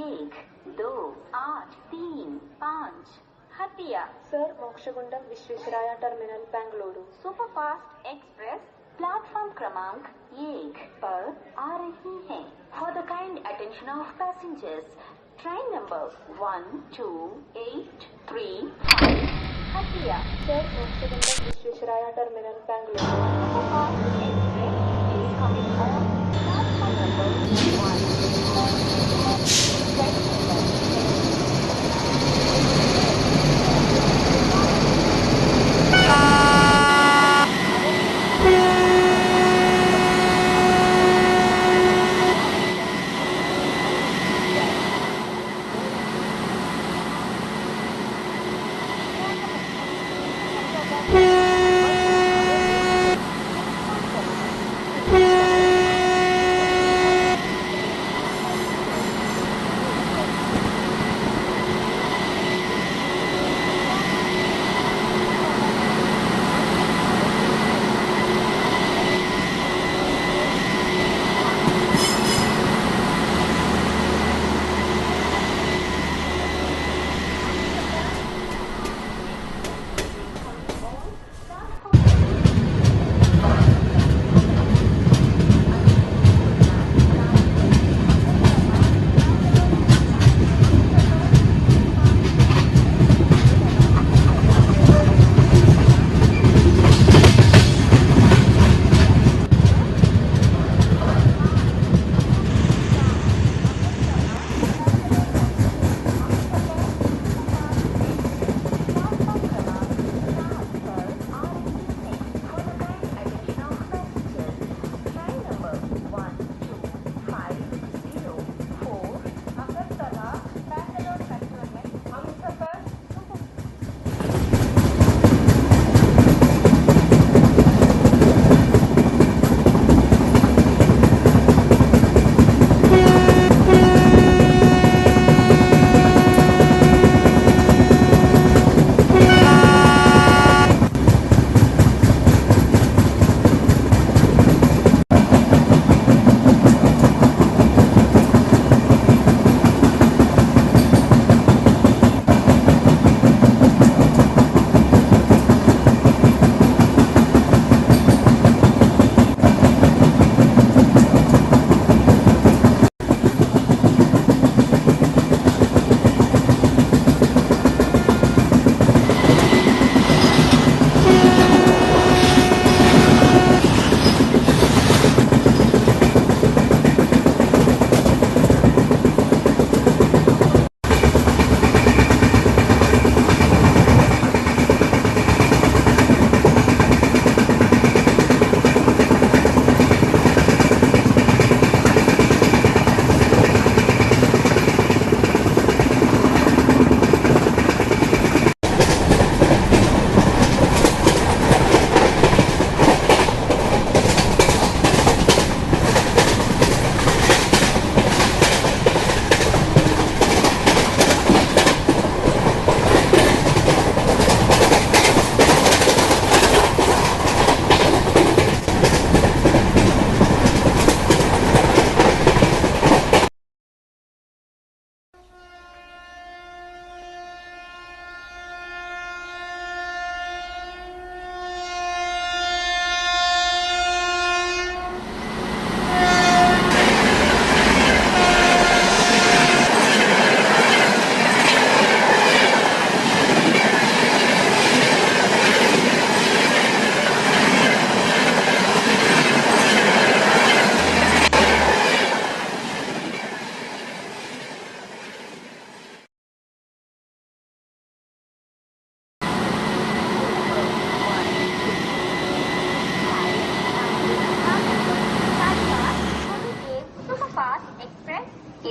एक दो आठ तीन पाँच Hatia Sir Mokshagundam Visvesvaraya terminal Bengaluru superfast express platform क्रमांक 1 पर आ रही है। For the kind attention of passengers, train number 12835 Hatia Sir Mokshagundam Visvesvaraya terminal Bengaluru superfast express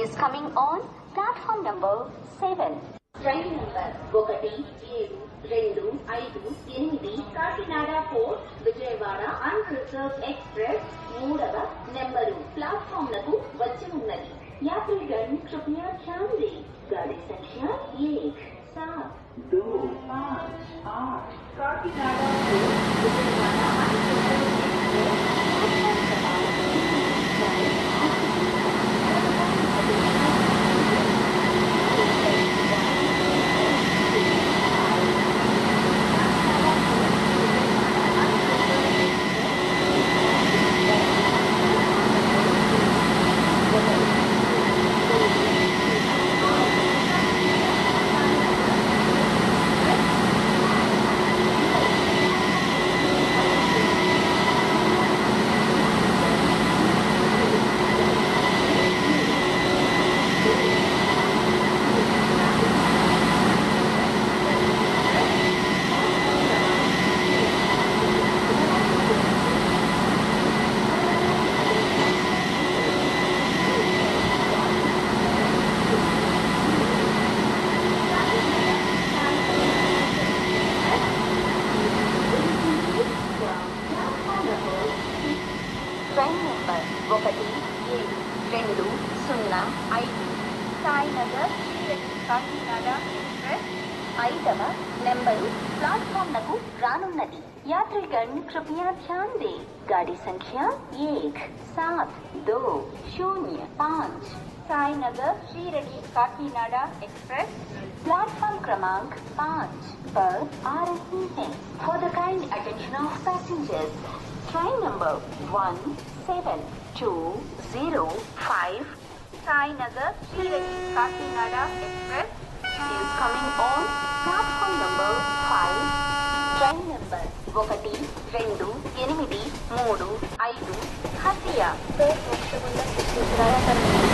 is coming on platform number 1. Train is coming on platform number 7. Train number 1725 Kakinada port Vijayawada unreserved express 3వ number platform లకు వచ్చి ఉన్నది. यात्रीगण कृपया ध्यान दें, गाड़ी संख्या 1 7 2 5 8 Kakinada port Vijayawada unreserved express platform क्रमांक 3 पर 05 సాయినగర్ షిరడి కాకినాడ ఎక్స్ప్రెస్ 5వ నెంబరు प्लेटफॉर्म नकु रानुन्नदी। यात्रीगण कृपया ध्यान दें, गाड़ी संख्या 172005 साईनगर श्रीरडी काकीनाडा एक्सप्रेस प्लेटफॉर्म क्रमांक 5 पर आ रही है। For the kind attention of passengers, train number 17205 Sainagar Shirdi Kakinada express is coming on platform number 5. Train number 1, 2, 8, 3, 5 हसिया सर, मोक्षगुंडम विश्वेश्वराया टर्मिनल